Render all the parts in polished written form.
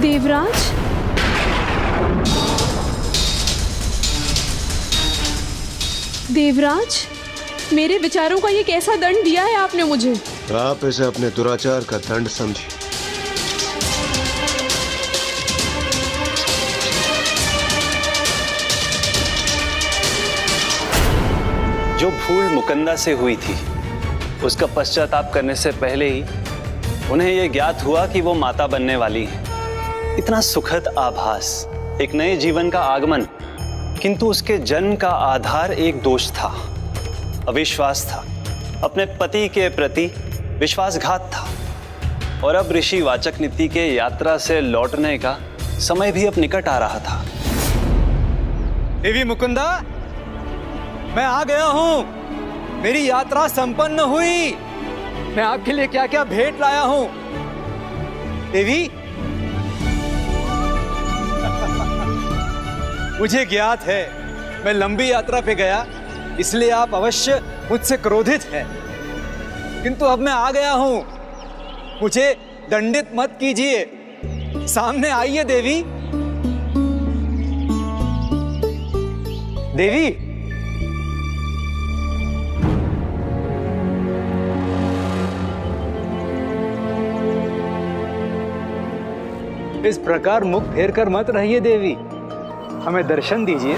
देवराज, देवराज, मेरे विचारों का ये कैसा दंड दिया है आपने मुझे? आप इसे अपने दुराचार का दंड समझिए। जो भूल मुकंदा से हुई थी उसका पश्चाताप करने से पहले ही उन्हें यह ज्ञात हुआ कि वो माता बनने वाली है। इतना सुखद आभास, एक नए जीवन का आगमन, किंतु उसके जन्म का आधार एक दोष था, अविश्वास था, अपने पति के प्रति विश्वासघात था। और अब ऋषि वाचकनिति के यात्रा से लौटने का समय भी अब निकट आ रहा था। देवी मुकुंदा, मैं आ गया हूं। मेरी यात्रा संपन्न हुई। मैं आपके लिए क्या क्या भेंट लाया हूं। देवी, मुझे ज्ञात है मैं लंबी यात्रा पे गया, इसलिए आप अवश्य मुझसे क्रोधित हैं। किंतु अब मैं आ गया हूं, मुझे दंडित मत कीजिए। सामने आइए देवी। देवी, इस प्रकार मुख फेर कर मत रहिए देवी, हमें दर्शन दीजिए।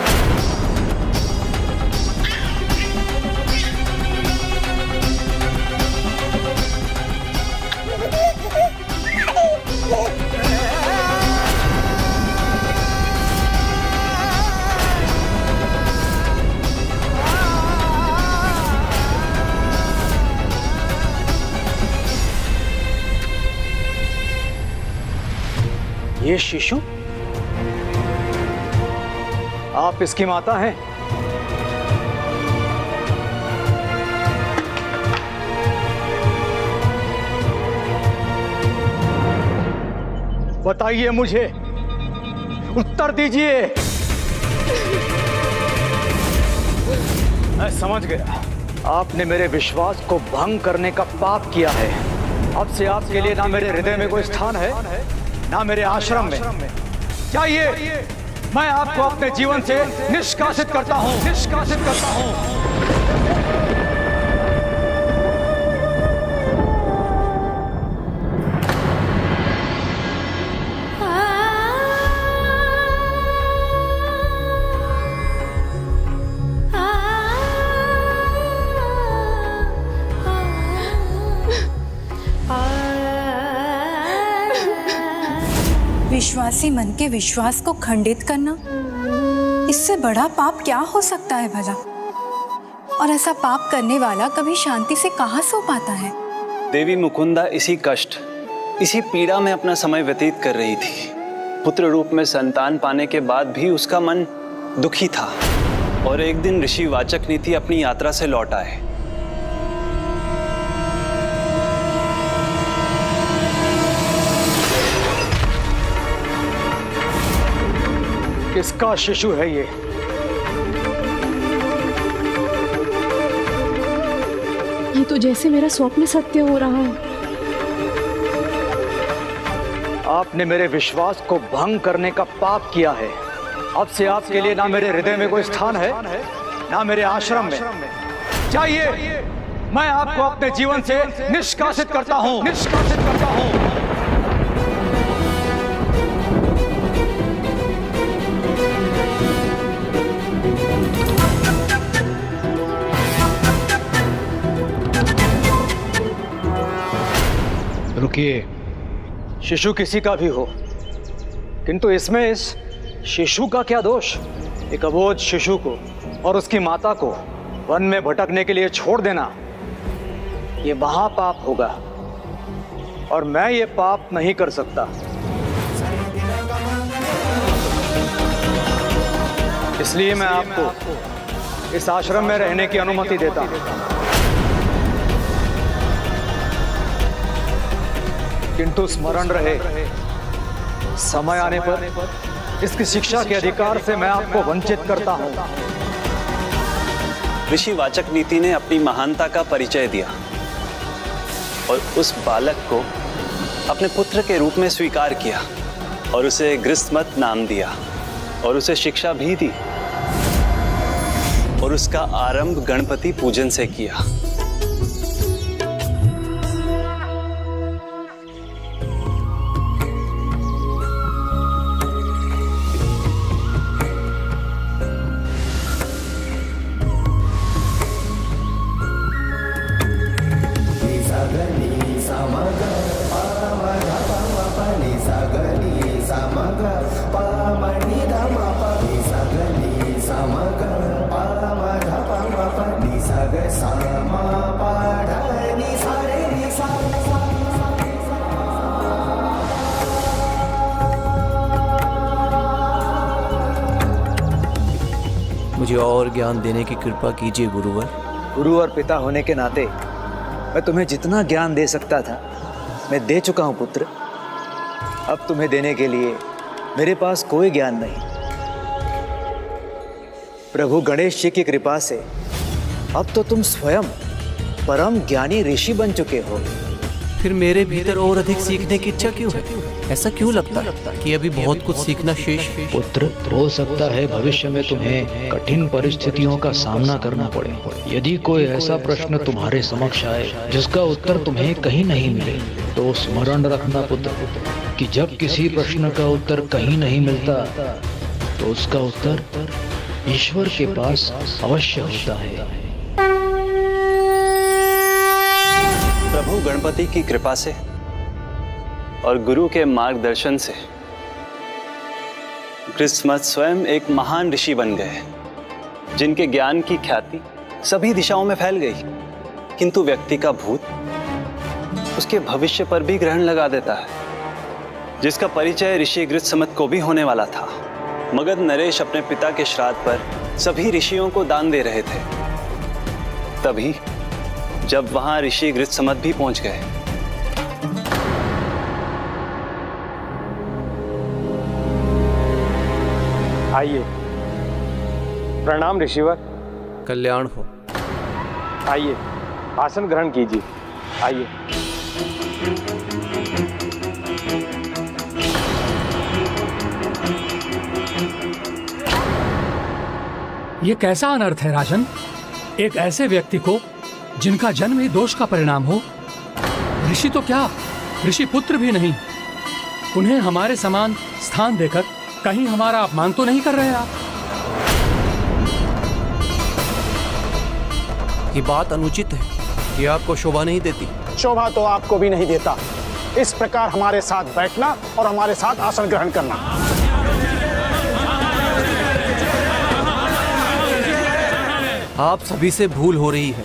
ये शिशु, आप इसकी माता हैं? बताइए मुझे, उत्तर दीजिए। मैं समझ गया, आपने मेरे विश्वास को भंग करने का पाप किया है। अब से आपके लिए ना मेरे हृदय में कोई स्थान है, ना मेरे आश्रम में। चाहिए मैं आपको अपने जीवन से निष्कासित करता हूं, निष्कासित करता हूं। विश्वासी मन के विश्वास को खंडित करना, इससे बड़ा पाप क्या हो सकता है भला? और ऐसा पाप करने वाला कभी शांति से कहां सो पाता है? देवी मुकुंदा इसी कष्ट, इसी पीड़ा में अपना समय व्यतीत कर रही थी। पुत्र रूप में संतान पाने के बाद भी उसका मन दुखी था। और एक दिन ऋषि वाचकनिति अपनी यात्रा से लौट आए। किसका शिशु है ये? ये तो जैसे मेरा स्वप्न सत्य हो रहा है। आपने मेरे विश्वास को भंग करने का पाप किया है। अब से आपके लिए ना मेरे हृदय में कोई स्थान है, ना मेरे आश्रम में। चाहिए मैं आपको अपने जीवन से निष्कासित करता हूं, निष्कासित करता हूं। रुकिए, शिशु किसी का भी हो, किंतु इसमें इस शिशु का क्या दोष? एक अबोध शिशु को और उसकी माता को वन में भटकने के लिए छोड़ देना, ये महापाप होगा और मैं ये पाप नहीं कर सकता। इसलिए मैं आपको इस आश्रम में रहने की अनुमति देता हूं। किंतु स्मरण रहे, समय आने पर इसकी शिक्षा के अधिकार से मैं आपको वंचित करता हूं। ऋषि वाचकनिति ने अपनी महानता का परिचय दिया और उस बालक को अपने पुत्र के रूप में स्वीकार किया। और उसे गृहस्मत नाम दिया और उसे शिक्षा भी दी और उसका आरंभ गणपति पूजन से किया। मुझे और ज्ञान देने की कृपा कीजिए गुरुवर। गुरु और पिता होने के नाते मैं तुम्हें जितना ज्ञान दे सकता था मैं दे चुका हूं पुत्र। अब तुम्हें देने के लिए मेरे पास कोई ज्ञान नहीं। प्रभु गणेश जी की कृपा से अब तो तुम स्वयं परम ज्ञानी ऋषि बन चुके हो। फिर मेरे भीतर और अधिक सीखने की इच्छा क्यों है? ऐसा क्यों लगता है कि अभी बहुत कुछ सीखना शेष है? पुत्र, हो सकता है भविष्य में तुम्हें कठिन परिस्थितियों का सामना करना पड़े। यदि कोई ऐसा प्रश्न तुम्हारे समक्ष आए जिसका उत्तर तुम्हें कहीं नहीं मिले तो स्मरण रखना पुत्र कि जब किसी प्रश्न का उत्तर कहीं नहीं मिलता तो उसका उत्तर ईश्वर के पास अवश्य होता है। प्रभु गणपति की कृपा से और गुरु के मार्गदर्शन से गृहस्मत स्वयं एक महान ऋषि बन गए जिनके ज्ञान की ख्याति सभी दिशाओं में फैल गई। किंतु व्यक्ति का भूत उसके भविष्य पर भी ग्रहण लगा देता है, जिसका परिचय ऋषि गृहस्मत को भी होने वाला था। मगध नरेश अपने पिता के श्राद्ध पर सभी ऋषियों को दान दे रहे थे, तभी जब वहां ऋषि गृहस्मत भी पहुंच गए। आइए। प्रणाम ऋषिवर। कल्याण हो। आइए, आसन ग्रहण कीजिए। आइए। ये कैसा अनर्थ है राजन? एक ऐसे व्यक्ति को जिनका जन्म ही दोष का परिणाम हो। ऋषि तो क्या, ऋषि पुत्र भी नहीं। उन्हें हमारे समान स्थान देकर कहीं हमारा अपमान तो नहीं कर रहे आप? ये बात अनुचित है, ये आपको शोभा नहीं देती। शोभा तो आपको भी नहीं देता इस प्रकार हमारे साथ बैठना और हमारे साथ आसन ग्रहण करना। आप सभी से भूल हो रही है।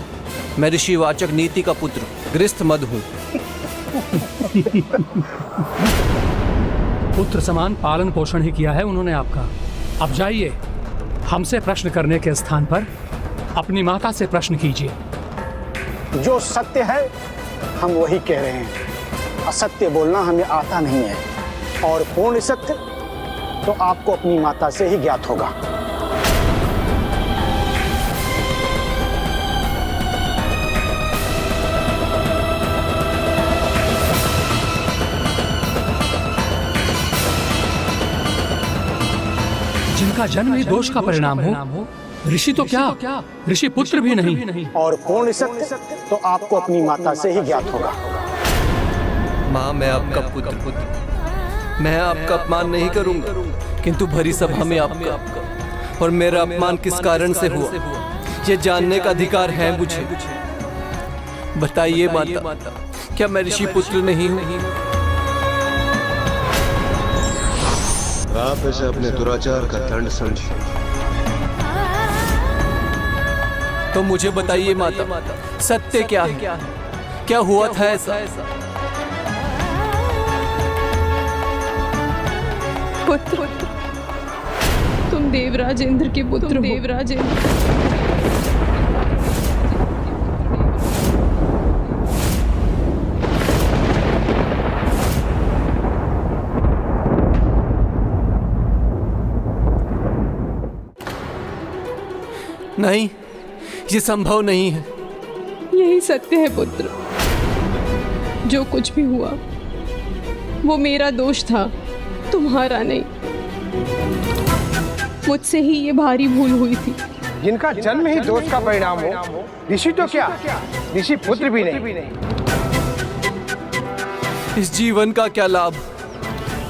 मैं ऋषिवाचक नीति का पुत्र गृहस्मत हूँ। पुत्र समान पालन पोषण ही किया है उन्होंने आपका। अब जाइए, हमसे प्रश्न करने के स्थान पर अपनी माता से प्रश्न कीजिए। जो सत्य है हम वही कह रहे हैं। असत्य बोलना हमें आता नहीं है और पूर्ण सत्य तो आपको अपनी माता से ही ज्ञात होगा। जिनका जन्म ही दोष का परिणाम हो। ऋषि तो क्या, ऋषि पुत्र भी नहीं। और पूर्ण सत्य तो आपको अपनी माता से ही ज्ञात होगा। माँ, मैं आपका पुत्र, मैं आपका अपमान नहीं करूंगा, किंतु भरी सभा में आपका और मेरा अपमान किस कारण से हुआ, ये जानने का अधिकार है मुझे। बताइए माता, क्या मैं ऋषि पुत्र नहीं हूँ? आप इसे अपने दुराचार का दंड समझिए। तो मुझे बताइए माता, सत्य क्या है? क्या हुआ था ऐसा? पुत्र, तुम देवराज इंद्र के पुत्र हो। देवराज इंद्र। नहीं, ये संभव नहीं है। यही सत्य है पुत्र। जो कुछ भी हुआ वो मेरा दोष था। तुम तुम्हारा नहीं, मुझसे ही ये भारी भूल हुई थी। जिनका जन्म ही दोष का परिणाम हो, ऋषि तो क्या, ऋषि पुत्र भी नहीं। इस जीवन का क्या लाभ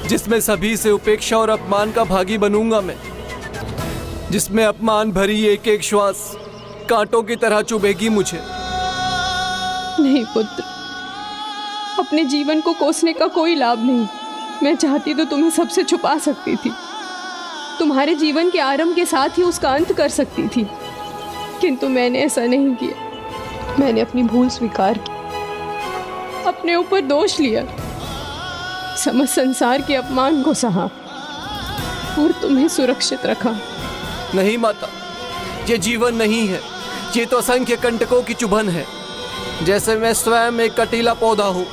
जिसमें सभी से उपेक्षा और अपमान का भागी बनूंगा मैं, जिसमें अपमान भरी एक एक श्वास कांटों की तरह चुभेगी मुझे। नहीं पुत्र, अपने जीवन को कोसने का कोई लाभ नहीं। मैं चाहती तो तुम्हें सबसे छुपा सकती थी, तुम्हारे जीवन के आरंभ के साथ ही उसका अंत कर सकती थी, किंतु मैंने ऐसा नहीं किया। मैंने अपनी भूल स्वीकार की, अपने ऊपर दोष लिया, समस्त संसार के अपमान को सहा और तुम्हें सुरक्षित रखा। नहीं माता, ये जीवन नहीं है, ये तो असंख्य कंटकों की चुभन है। जैसे मैं स्वयं एक कटीला पौधा हूं,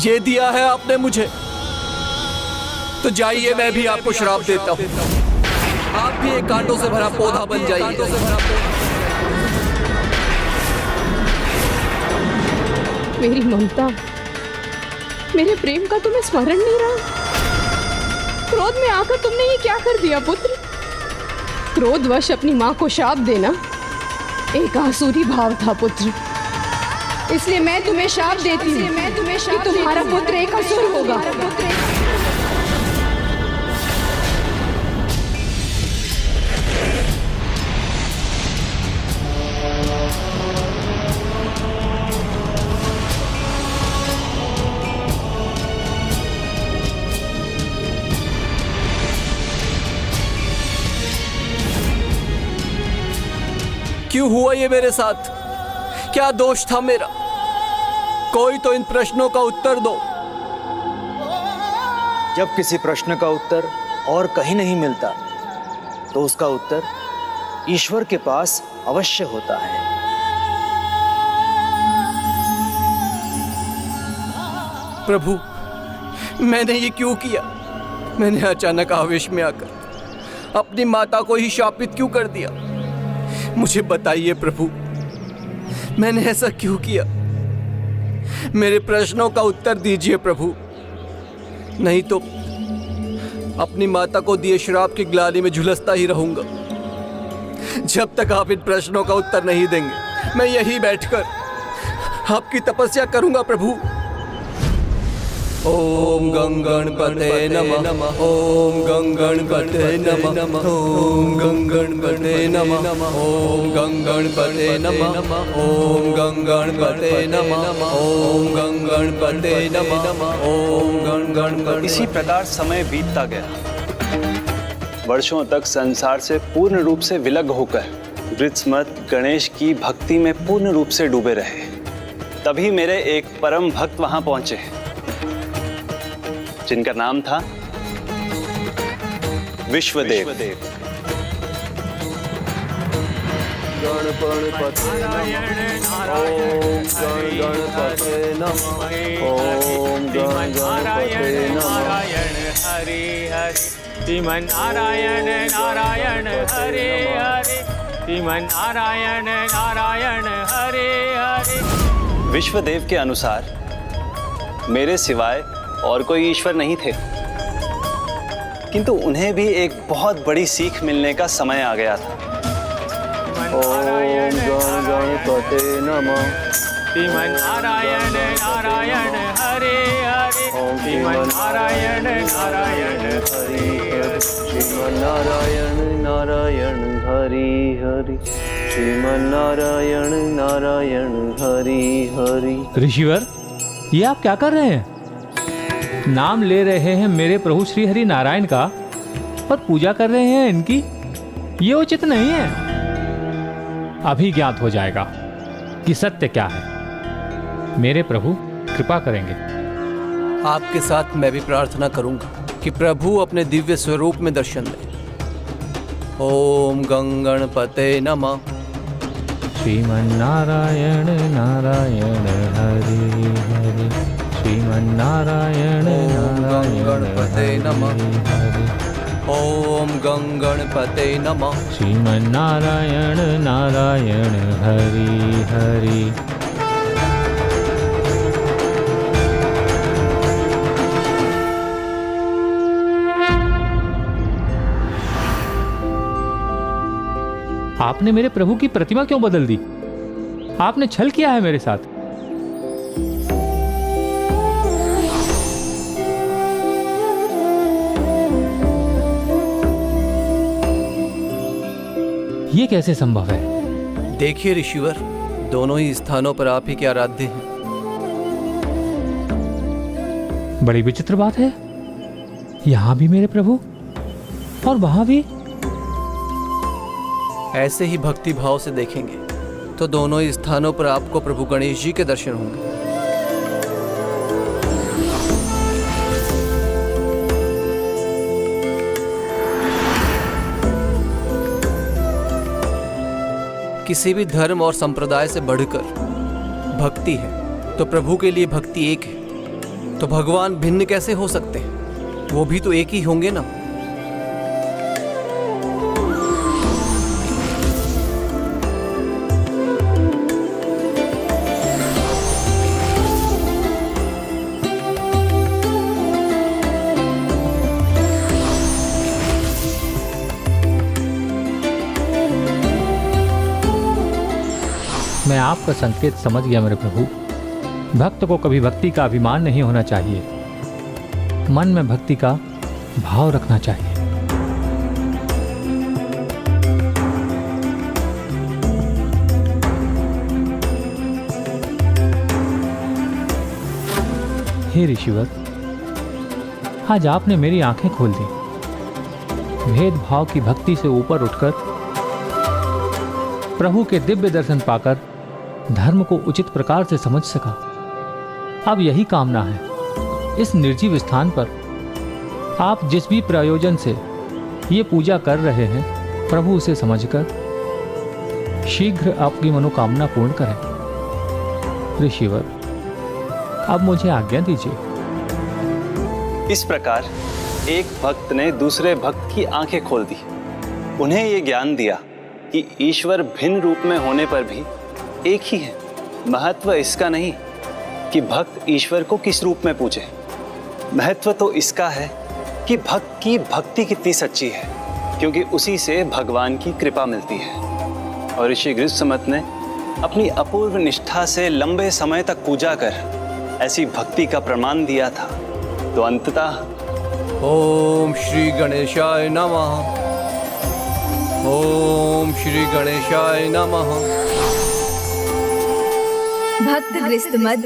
ये दिया है आपने मुझे, तो जाइए मैं भी आपको श्राप देता हूं, आप भी एक कांटों से भरा पौधा बन जाइए। मेरी ममता, मेरे प्रेम का तुम्हें स्मरण नहीं रहा? क्रोध में आकर तुमने ये क्या कर दिया पुत्र? क्रोधवश अपनी माँ को शाप देना एक आसुरी भाव था पुत्र, इसलिए मैं तुम्हें शाप देती हूँ कि तुम्हारा पुत्र एक असुर होगा। क्यों हुआ ये मेरे साथ? क्या दोष था मेरा? कोई तो इन प्रश्नों का उत्तर दो। जब किसी प्रश्न का उत्तर और कहीं नहीं मिलता, तो उसका उत्तर ईश्वर के पास अवश्य होता है। प्रभु, मैंने ये क्यों किया? मैंने अचानक आवेश में आकर अपनी माता को ही शापित क्यों कर दिया? मुझे बताइए प्रभु, मैंने ऐसा क्यों किया? मेरे प्रश्नों का उत्तर दीजिए प्रभु, नहीं तो अपनी माता को दिए श्राप की ग्लानि में झुलसता ही रहूंगा। जब तक आप इन प्रश्नों का उत्तर नहीं देंगे, मैं यहीं बैठकर आपकी तपस्या करूंगा प्रभु। ओम गं गणपते नमः, ओम गं गणपते नमः, ओम गं गणपते नमः, ओम गं गणपते नमः, ओम गं गणपते नमः, ओम गं गणपते नमः, ओम गं गणपते। इसी प्रकार समय बीतता गया। वर्षों तक संसार से पूर्ण रूप से विलग होकर वृत्समत गणेश की भक्ति में पूर्ण रूप से डूबे रहे। तभी मेरे एक परम भक्त वहां पहुंचे, जिनका नाम था विश्वदेव। गणपते नमः, ओम गणपते नमः। हरे हरे श्रीमन नारायण नारायण हरे हरे श्रीमन नारायण नारायण हरे हरे। विश्वदेव के अनुसार मेरे सिवाय और कोई ईश्वर नहीं थे, किंतु उन्हें भी एक बहुत बड़ी सीख मिलने का समय आ गया था। ओम गणपते नमः, श्रीमन नारायण नारायण हरे हरे श्रीमन नारायण नारायण हरे हरे श्रीमन नारायण नारायण हरि हरि, श्रीमन नारायण नारायण हरि हरि। ऋषिवर, ये आप क्या कर रहे हैं? नाम ले रहे हैं मेरे प्रभु श्री हरि नारायण का, पर पूजा कर रहे हैं इनकी? ये उचित नहीं है। अभी ज्ञात हो जाएगा कि सत्य क्या है। मेरे प्रभु कृपा करेंगे। आपके साथ मैं भी प्रार्थना करूंगा कि प्रभु अपने दिव्य स्वरूप में दर्शन दें। ओम गं गणपते नमः। श्रीमन्नारायण नारायण हरि हरि, श्रीमन्नारायण नारायण गणपते नमः। ओम गं गणपते नमः। श्रीमन्नारायण नारायण हरि हरि। आपने मेरे प्रभु की प्रतिमा क्यों बदल दी? आपने छल किया है मेरे साथ। ये कैसे संभव है? देखिए ऋषिवर, दोनों ही स्थानों पर आप ही के आराध्य हैं। बड़ी विचित्र बात है, यहां भी मेरे प्रभु और वहां भी। ऐसे ही भक्ति भाव से देखेंगे तो दोनों ही स्थानों पर आपको प्रभु गणेश जी के दर्शन होंगे। किसी भी धर्म और संप्रदाय से बढ़कर भक्ति है तो प्रभु के लिए भक्ति एक है, तो भगवान भिन्न कैसे हो सकते हैं? वो भी तो एक ही होंगे ना। मैं आपका संकेत समझ गया मेरे प्रभु। भक्त को कभी भक्ति का अभिमान नहीं होना चाहिए, मन में भक्ति का भाव रखना चाहिए। हे ऋषिवर, आज आपने मेरी आंखें खोल दी। भेदभाव की भक्ति से ऊपर उठकर प्रभु के दिव्य दर्शन पाकर धर्म को उचित प्रकार से समझ सका। अब यही कामना है, इस निर्जीव स्थान पर आप जिस भी प्रयोजन से ये पूजा कर रहे हैं, प्रभु उसे समझकर शीघ्र आपकी मनोकामना पूर्ण करें। ऋषिवर, अब मुझे आज्ञा दीजिए। इस प्रकार एक भक्त ने दूसरे भक्त की आंखें खोल दी, उन्हें ये ज्ञान दिया कि ईश्वर भिन्न रूप में होने पर भी एक ही है। महत्व इसका नहीं कि भक्त ईश्वर को किस रूप में पूजे, महत्व तो इसका है कि भक्त की भक्ति कितनी सच्ची है, क्योंकि उसी से भगवान की कृपा मिलती है। और ऋषि गृहस्मत ने अपनी अपूर्व निष्ठा से लंबे समय तक पूजा कर ऐसी भक्ति का प्रमाण दिया था। तो अंततः ओम श्री गणेशाय नमः, ओम श्री गणेशाय नमः। भक्त गृहस्मत,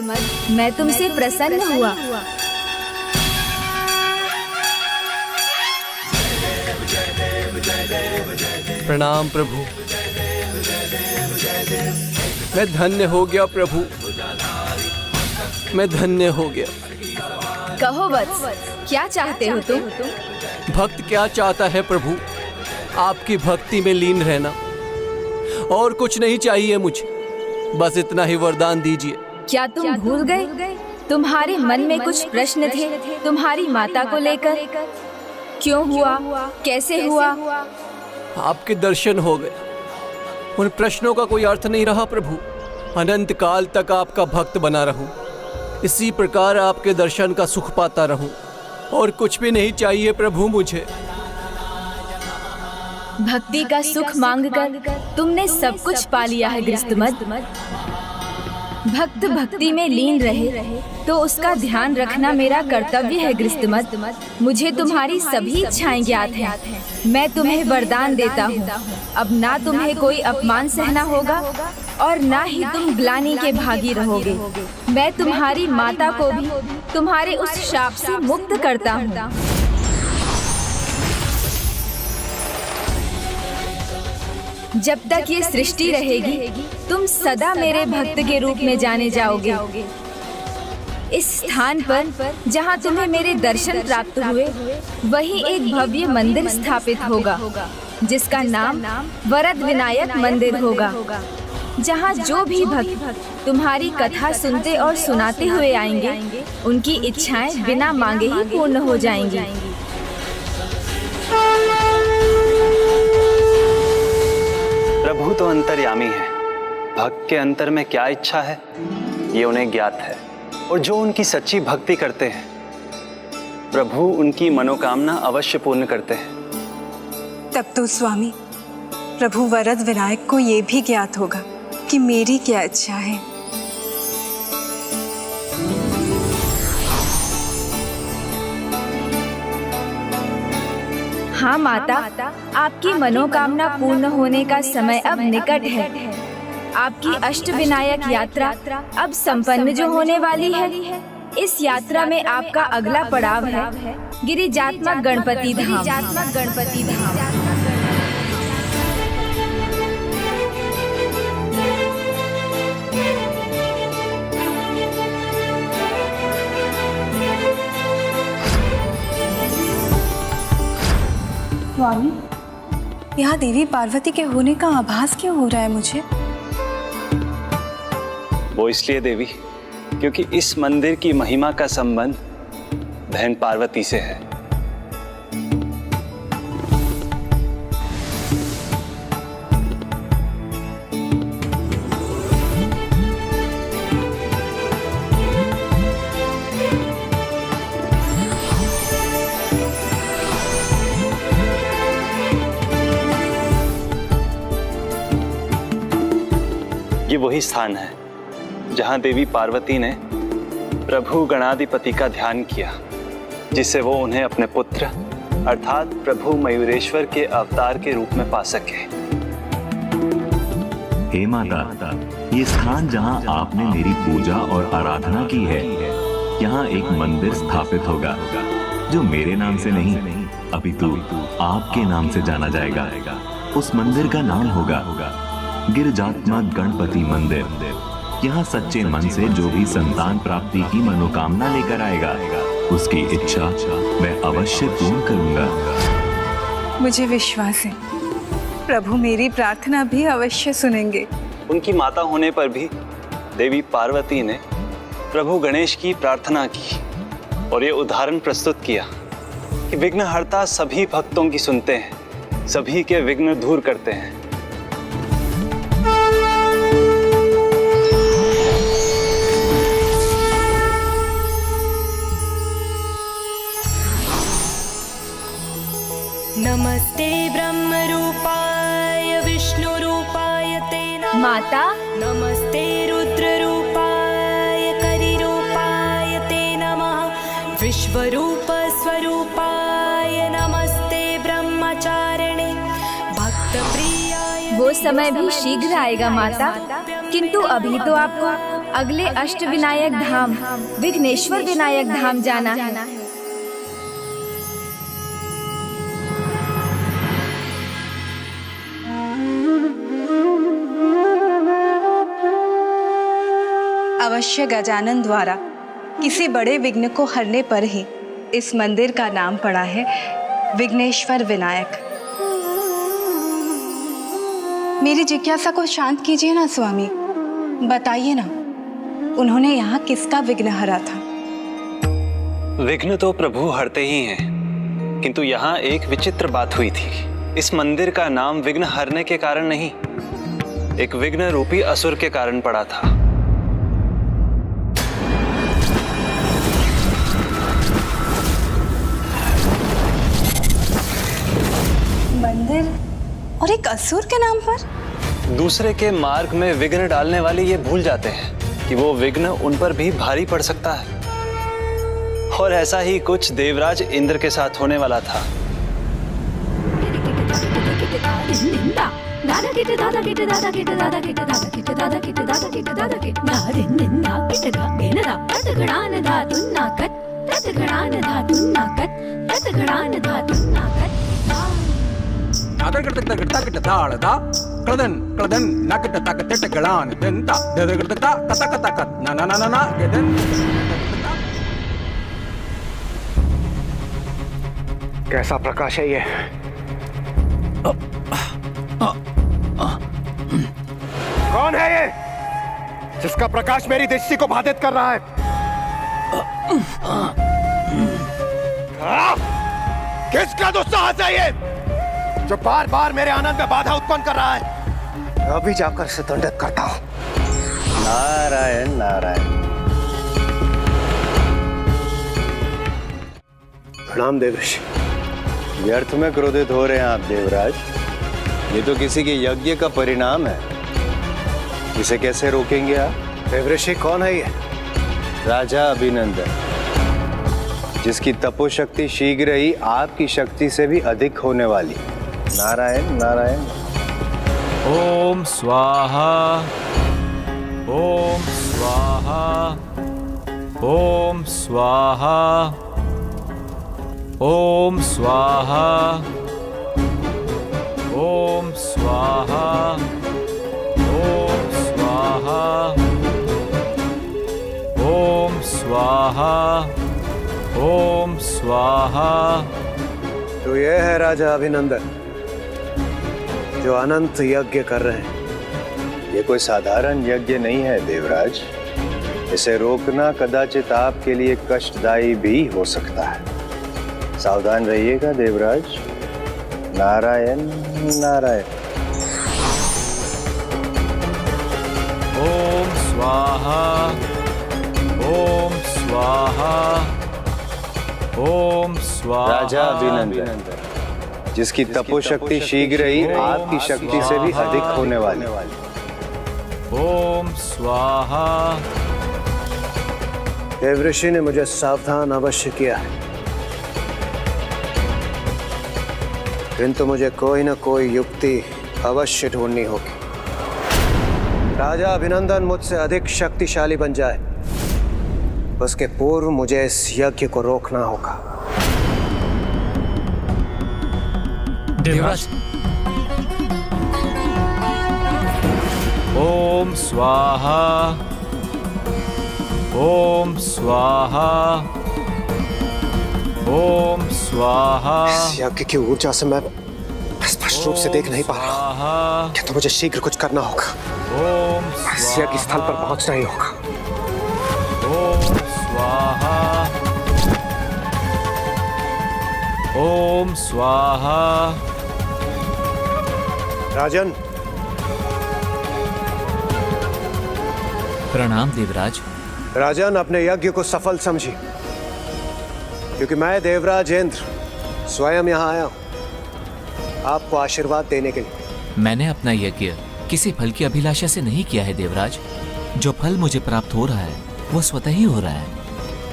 मैं तुमसे प्रसन्न हुआ। प्रणाम प्रभु। मैं धन्य हो गया प्रभु, मैं धन्य हो गया। कहो वत्स, क्या चाहते हो तुम? भक्त क्या चाहता है प्रभु? आपकी भक्ति में लीन रहना, और कुछ नहीं चाहिए मुझे। बस इतना ही वरदान दीजिए। क्या तुम भूल गए? तुम्हारे मन में कुछ प्रश्न थे तुम्हारी माता को लेकर। क्यों हुआ, कैसे हुआ? आपके दर्शन हो गए, उन प्रश्नों का कोई अर्थ नहीं रहा प्रभु। अनंत काल तक आपका भक्त बना रहूं, इसी प्रकार आपके दर्शन का सुख पाता रहूं, और कुछ भी नहीं चाहिए प्रभु मुझे। भक्ति का सुख मांगकर तुमने सब कुछ पा लिया है गृहस्मत। भक्त भक्ति में लीन रहे तो उसका ध्यान रखना मेरा कर्तव्य है गृहस्मत। मुझे तुम्हारी सभी इच्छाएं ज्ञात हैं। मैं तुम्हें वरदान देता हूँ, अब ना तुम्हें कोई अपमान सहना होगा और ना ही तुम ग्लानि के भागी रहोगे। मैं तुम्हारी माता को भी तुम्हारे उस शाप से मुक्त करता हूँ। जब तक ये सृष्टि रहेगी तुम सदा मेरे भक्त के रूप में जाने जाओगे। इस स्थान पर जहाँ तुम्हें मेरे दर्शन प्राप्त हुए, वहीं एक भव्य मंदिर स्थापित होगा जिसका नाम वरद विनायक मंदिर होगा, जहाँ जो भी भक्त तुम्हारी कथा सुनते और सुनाते हुए आएंगे, उनकी इच्छाएं बिना मांगे ही पूर्ण हो जाएंगी। प्रभु तो अंतर्यामी है, भक्त के अंतर में क्या इच्छा है ये उन्हें ज्ञात है, और जो उनकी सच्ची भक्ति करते हैं प्रभु उनकी मनोकामना अवश्य पूर्ण करते हैं। तब तो स्वामी प्रभु वरद विनायक को ये भी ज्ञात होगा कि मेरी क्या इच्छा है। हाँ माता, आपकी मनोकामना पूर्ण होने का समय अब निकट है। आपकी अष्टविनायक यात्रा अब संपन्न जो होने वाली है। इस यात्रा में आपका अगला पड़ाव है गिरिजात्मक गणपति धाम। स्वामी, यहाँ देवी पार्वती के होने का आभास क्यों हो रहा है मुझे? वो इसलिए देवी, क्योंकि इस मंदिर की महिमा का संबंध बहन पार्वती से है। ये वही स्थान है जहां देवी पार्वती ने प्रभु गणाधिपति का ध्यान किया, जिससे वो उन्हें अपने पुत्र अर्थात प्रभु मयूरेश्वर के अवतार के रूप में पा सके। हे माता, ये स्थान जहां आपने मेरी पूजा और आराधना की है, यहाँ एक मंदिर स्थापित होगा जो मेरे नाम से नहीं अपितु आपके नाम से जाना जाएगा। उस मंदिर का नाम होगा गिरिजात्मक गणपति मंदिर। यहाँ सच्चे मन से जो भी संतान प्राप्ति की मनोकामना लेकर आएगा, उसकी इच्छा मैं अवश्य पूर्ण करूंगा। मुझे विश्वास है प्रभु मेरी प्रार्थना भी अवश्य सुनेंगे। उनकी माता होने पर भी देवी पार्वती ने प्रभु गणेश की प्रार्थना की और ये उदाहरण प्रस्तुत किया कि विघ्नहर्ता सभी भक्तों की सुनते हैं, सभी के विघ्न दूर करते हैं। नमस्ते ब्रह्म रूपाय विष्णु रूपाय ते नमः। माता, नमस्ते रुद्र रूपाय करि रूपाय ते नमः। विश्वरूप स्वरूपाय नमस्ते ब्रह्मचारिणे भक्त प्रियाय। वो समय भी शीघ्र आएगा माता, किंतु अभी तो आपको अगले अष्टविनायक धाम विघ्नेश्वर विनायक धाम जाना है। अवश्य गजानन द्वारा किसी बड़े विघ्न को हरने पर ही इस मंदिर का नाम पड़ा है विघ्नेश्वर विनायक। मेरी जिज्ञासा को शांत कीजिए ना स्वामी, बताइए ना उन्होंने यहाँ किसका विघ्न हरा था? विघ्न तो प्रभु हरते ही हैं, किंतु यहाँ एक विचित्र बात हुई थी। इस मंदिर का नाम विघ्न हरने के कारण नहीं, एक विघ्न रूपी असुर के कारण पड़ा था। मंदिर और एक असुर के नाम पर? दूसरे के मार्ग में विघ्न डालने वाले ये भूल जाते हैं कि वो विघ्न उन पर भी भारी पड़ सकता है। और ऐसा ही कुछ देवराज इंद्र के साथ होने वाला था। कैसा प्रकाश है ये? कौन है ये जिसका प्रकाश मेरी दृष्टि को बाधित कर रहा है? किसका दुस्साहस है ये जो बार बार मेरे आनंद में बाधा उत्पन्न कर रहा है? अभी जाकर इसे दंडित करता हूं। नारायण नारायण। प्रणाम देवेश। व्यर्थ में क्रोधित हो रहे हैं आप देवराज। ये तो किसी के यज्ञ का परिणाम है, इसे कैसे रोकेंगे आप? देवऋषि कौन है ये? राजा अभिनंदन, जिसकी तपोशक्ति शीघ्र ही आपकी शक्ति से भी अधिक होने वाली। नारायण नारायण। ओम स्वाहा, ओम स्वाहा, ओम स्वाहा, ओम स्वाहा, ओम स्वाहा, ओम स्वाहा, ओम स्वाहा, ओम स्वाहा। तो ये है राजा अभिनंदन जो अनंत यज्ञ कर रहे हैं। ये कोई साधारण यज्ञ नहीं है देवराज, इसे रोकना कदाचित आपके लिए कष्टदायी भी हो सकता है। सावधान रहिएगा देवराज। नारायण नारायण। ओम स्वाहा, ओम स्वाहा, ओम स्वाहा। राजा अभिनंदन, जिसकी तपोशक्ति शीघ्र ही आपकी शक्ति से भी अधिक होने वाली। ओम स्वाहा। देवऋषि ने मुझे सावधान अवश्य किया है, किंतु मुझे कोई न कोई युक्ति अवश्य ढूंढनी होगी। राजा अभिनंदन मुझसे अधिक शक्तिशाली बन जाए, उसके पूर्व मुझे इस यज्ञ को रोकना होगा। देवराज, ओम स्वाहा, ओम स्वाहा, ओम स्वाहा। इस यज्ञ की ऊर्जा से मैं स्पष्ट रूप से देख नहीं पा रहा, किंतु मुझे शीघ्र कुछ करना होगा। ओम इस यज्ञ स्थल पर पहुंचना ही होगा। ओम स्वाहा, ओम स्वाहा। राजन, प्रणाम देवराज। राजन, अपने यज्ञ को सफल समझिए, क्योंकि मैं देवराज इंद्र स्वयं यहाँ आया हूँ आपको आशीर्वाद देने के लिए। मैंने अपना यज्ञ किसी फल की अभिलाषा से नहीं किया है देवराज। जो फल मुझे प्राप्त हो रहा है वो स्वतः ही हो रहा है,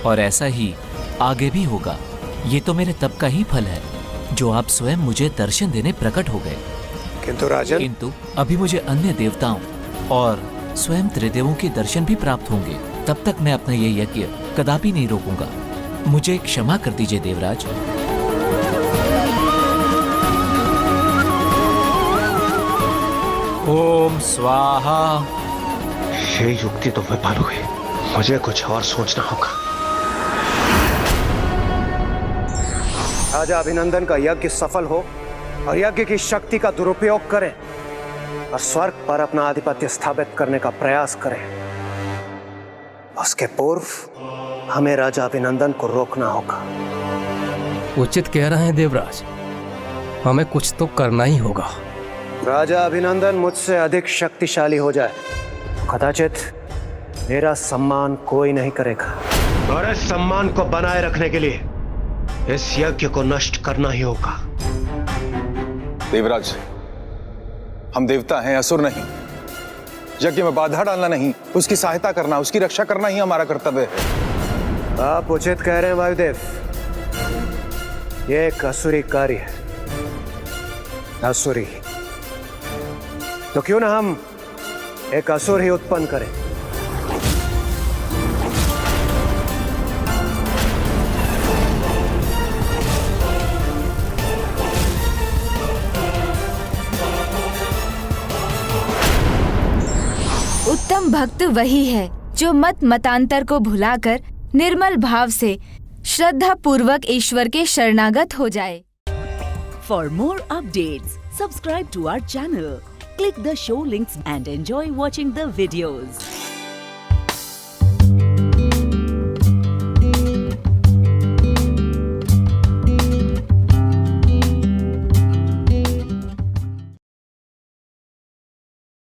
और ऐसा ही आगे भी होगा। ये तो मेरे तप का ही फल है, जो आप स्वयं मुझे दर्शन देने प्रकट हो गए। किंतु राजन, किंतु अभी मुझे अन्य देवताओं और स्वयं त्रिदेवों के दर्शन भी प्राप्त होंगे। तब तक मैं अपना ये यज्ञ कदापि नहीं रोकूंगा। मुझे क्षमा कर दीजिए देवराज। ओम स्वाहा। ये युक्ति तो विफल हुई, मुझे कुछ और सोचना होगा। राजा अभिनंदन का यज्ञ सफल हो और यज्ञ की शक्ति का दुरुपयोग करें और स्वर्ग पर अपना आधिपत्य स्थापित करने का प्रयास करें। उसके पूर्व हमें राजा अभिनंदन को रोकना होगा। उचित कह रहे हैं देवराज, हमें कुछ तो करना ही होगा। राजा अभिनंदन मुझसे अधिक शक्तिशाली हो जाए, कदाचित मेरा सम्मान कोई नहीं करेगा, और इस सम्मान को बनाए रखने के लिए इस यज्ञ को नष्ट करना ही होगा। देवराज, हम देवता हैं, असुर नहीं। यज्ञ में बाधा डालना नहीं, उसकी सहायता करना, उसकी रक्षा करना ही हमारा कर्तव्य है। आप उचित कह रहे हैं वायुदेव, ये एक असुरी कार्य है। असुरी, तो क्यों ना हम एक असुर ही उत्पन्न करें। उत्तम भक्त वही है जो मत मतांतर को भुलाकर निर्मल भाव से श्रद्धा पूर्वक ईश्वर के शरणागत हो जाए। For more updates, subscribe to our channel, click the show links and enjoy watching the videos.